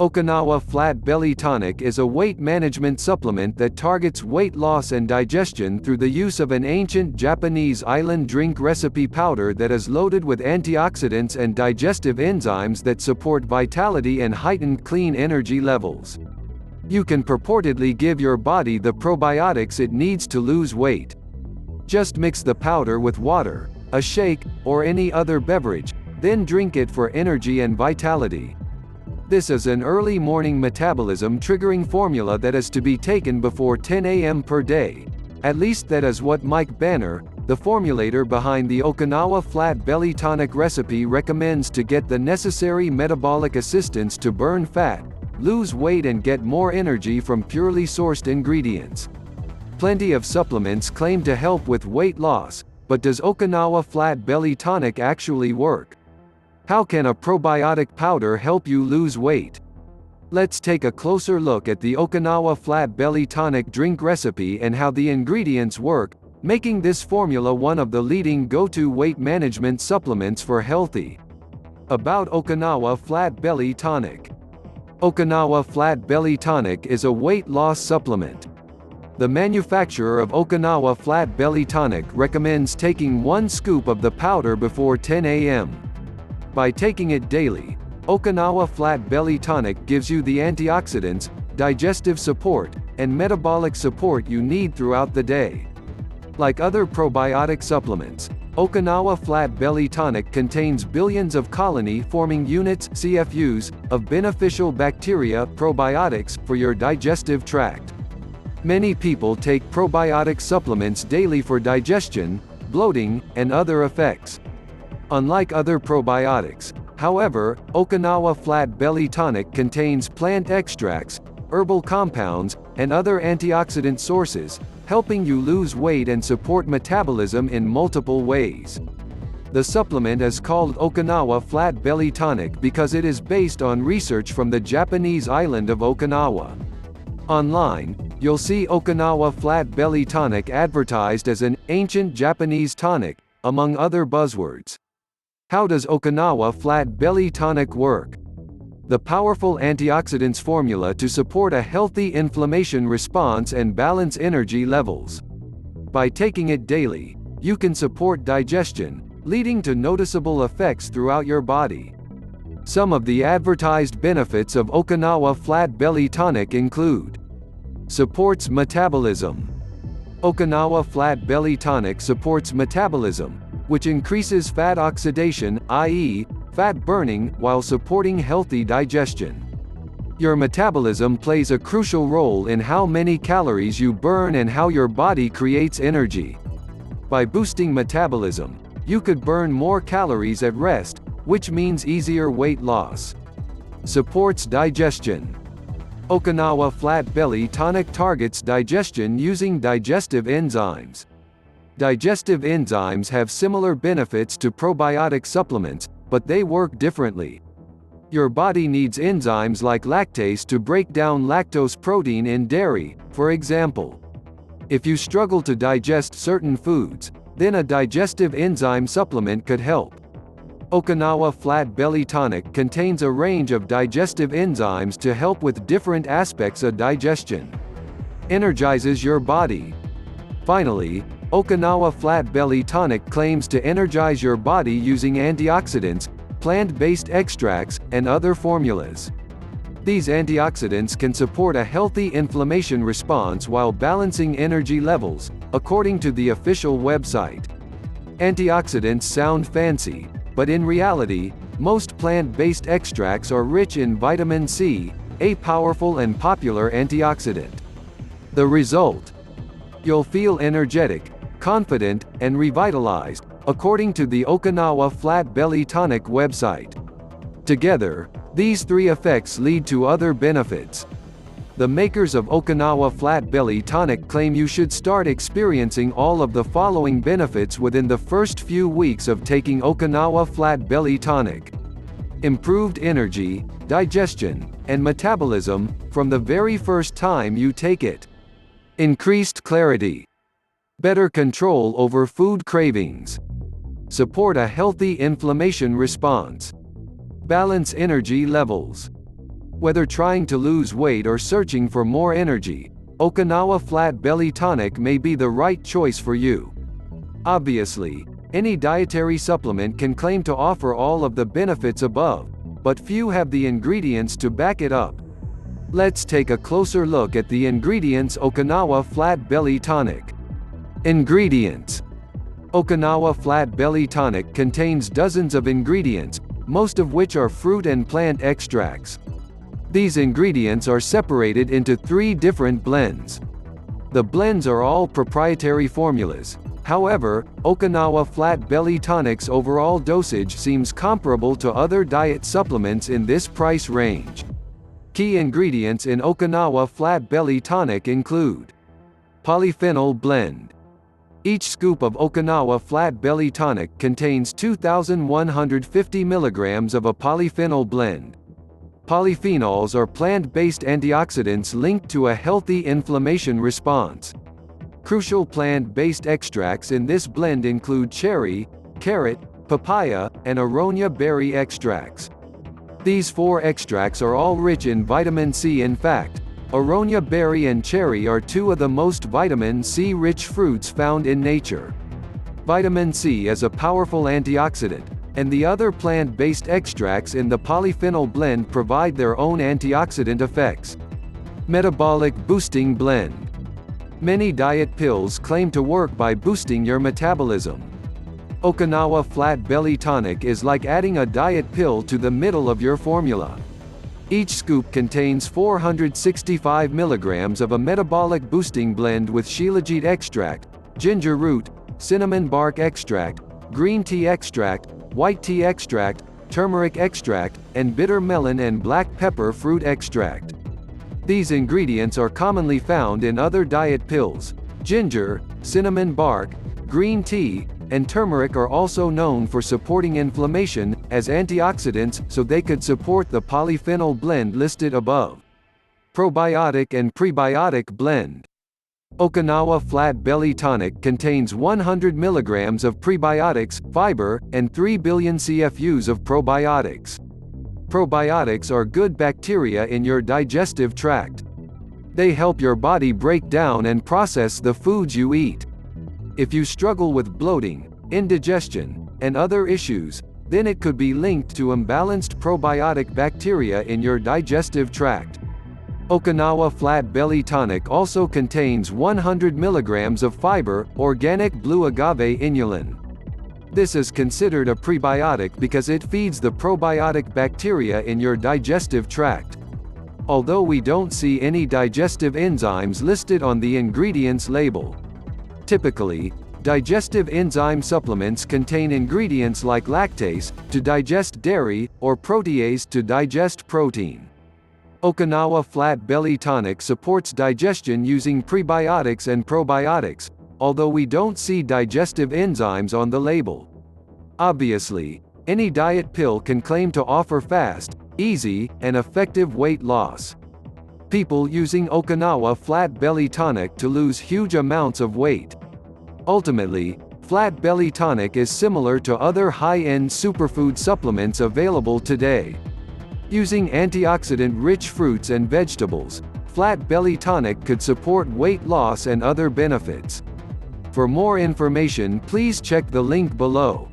Okinawa Flat Belly Tonic is a weight management supplement that targets weight loss and digestion through the use of an ancient Japanese island drink recipe powder that is loaded with antioxidants and digestive enzymes that support vitality and heightened clean energy levels. You can purportedly give your body the probiotics it needs to lose weight. Just mix the powder with water, a shake, or any other beverage, then drink it for energy and vitality. This is an early morning metabolism triggering formula that is to be taken before 10 a.m. per day. At least that is what Mike Banner, the formulator behind the Okinawa Flat Belly Tonic recipe, recommends to get the necessary metabolic assistance to burn fat, lose weight and get more energy from purely sourced ingredients. Plenty of supplements claim to help with weight loss, but does Okinawa Flat Belly Tonic actually work? How can a probiotic powder help you lose weight? Let's take a closer look at the Okinawa Flat Belly Tonic drink recipe and how the ingredients work, making this formula one of the leading go-to weight management supplements for healthy. About Okinawa Flat Belly Tonic. Okinawa Flat Belly Tonic is a weight loss supplement. The manufacturer of Okinawa Flat Belly Tonic recommends taking 1 scoop of the powder before 10 a.m. By taking it daily, Okinawa Flat Belly Tonic gives you the antioxidants, digestive support, and metabolic support you need throughout the day. Like other probiotic supplements, Okinawa Flat Belly Tonic contains billions of colony-forming units (CFUs) of beneficial bacteria probiotics for your digestive tract. Many people take probiotic supplements daily for digestion, bloating, and other effects. Unlike other probiotics, however, Okinawa Flat Belly Tonic contains plant extracts, herbal compounds, and other antioxidant sources, helping you lose weight and support metabolism in multiple ways. The supplement is called Okinawa Flat Belly Tonic because it is based on research from the Japanese island of Okinawa. Online, you'll see Okinawa Flat Belly Tonic advertised as an ancient Japanese tonic, among other buzzwords. How does Okinawa Flat Belly Tonic work? The powerful antioxidants formula to support a healthy inflammation response and balance energy levels. By taking it daily, you can support digestion, leading to noticeable effects throughout your body. Some of the advertised benefits of Okinawa Flat Belly Tonic include: supports metabolism. Okinawa Flat Belly Tonic supports metabolism, which increases fat oxidation, i.e., fat burning, while supporting healthy digestion. Your metabolism plays a crucial role in how many calories you burn and how your body creates energy. By boosting metabolism, you could burn more calories at rest, which means easier weight loss. Supports digestion. Okinawa Flat Belly Tonic targets digestion using digestive enzymes. Digestive enzymes have similar benefits to probiotic supplements, but they work differently. Your body needs enzymes like lactase to break down lactose protein in dairy, for example. If you struggle to digest certain foods, then a digestive enzyme supplement could help. Okinawa Flat Belly Tonic contains a range of digestive enzymes to help with different aspects of digestion. Energizes your body. Finally, Okinawa Flat Belly Tonic claims to energize your body using antioxidants, plant-based extracts, and other formulas. These antioxidants can support a healthy inflammation response while balancing energy levels, according to the official website. Antioxidants sound fancy, but in reality, most plant-based extracts are rich in vitamin C, a powerful and popular antioxidant. The result? You'll feel energetic, confident, and revitalized, according to the Okinawa Flat Belly Tonic website. Together, these 3 effects lead to other benefits. The makers of Okinawa Flat Belly Tonic claim you should start experiencing all of the following benefits within the first few weeks of taking Okinawa Flat Belly Tonic. Improved energy, digestion, and metabolism from the very first time you take it. Increased clarity. Better control over food cravings. Support a healthy inflammation response. Balance energy levels. Whether trying to lose weight or searching for more energy, Okinawa Flat Belly Tonic may be the right choice for you. Obviously, any dietary supplement can claim to offer all of the benefits above, but few have the ingredients to back it up. Let's take a closer look at the ingredients Okinawa Flat Belly Tonic. Ingredients. Okinawa Flat Belly Tonic contains dozens of ingredients, most of which are fruit and plant extracts. These ingredients are separated into 3 different blends. The blends are all proprietary formulas. However, Okinawa Flat Belly Tonic's overall dosage seems comparable to other diet supplements in this price range. Key ingredients in Okinawa Flat Belly Tonic include polyphenol blend. Each scoop of Okinawa Flat Belly Tonic contains 2,150 mg of a polyphenol blend. Polyphenols are plant-based antioxidants linked to a healthy inflammation response. Crucial plant-based extracts in this blend include cherry, carrot, papaya, and aronia berry extracts. These 4 extracts are all rich in vitamin C. In fact, aronia berry and cherry are 2 of the most vitamin C-rich fruits found in nature. Vitamin C is a powerful antioxidant, and the other plant-based extracts in the polyphenol blend provide their own antioxidant effects. Metabolic boosting blend. Many diet pills claim to work by boosting your metabolism. Okinawa Flat Belly Tonic is like adding a diet pill to the middle of your formula. Each scoop contains 465 mg of a metabolic boosting blend with shilajit extract, ginger root, cinnamon bark extract, green tea extract, white tea extract, turmeric extract, and bitter melon and black pepper fruit extract. These ingredients are commonly found in other diet pills. Ginger, cinnamon bark, green tea, and turmeric are also known for supporting inflammation as antioxidants, so they could support the polyphenol blend listed above. Probiotic and prebiotic blend. Okinawa Flat Belly Tonic contains 100 mg of prebiotics, fiber, and 3 billion CFUs of probiotics. Probiotics are good bacteria in your digestive tract. They help your body break down and process the foods you eat. If you struggle with bloating, indigestion, and other issues, then it could be linked to imbalanced probiotic bacteria in your digestive tract. Okinawa Flat Belly Tonic also contains 100 mg of fiber, organic blue agave inulin. This is considered a prebiotic because it feeds the probiotic bacteria in your digestive tract. Although we don't see any digestive enzymes listed on the ingredients label. Typically, digestive enzyme supplements contain ingredients like lactase, to digest dairy, or protease to digest protein. Okinawa Flat Belly Tonic supports digestion using prebiotics and probiotics, although we don't see digestive enzymes on the label. Obviously, any diet pill can claim to offer fast, easy, and effective weight loss. People using Okinawa Flat Belly Tonic to lose huge amounts of weight. Ultimately, Flat Belly Tonic is similar to other high-end superfood supplements available today. Using antioxidant-rich fruits and vegetables, Flat Belly Tonic could support weight loss and other benefits. For more information, please check the link below.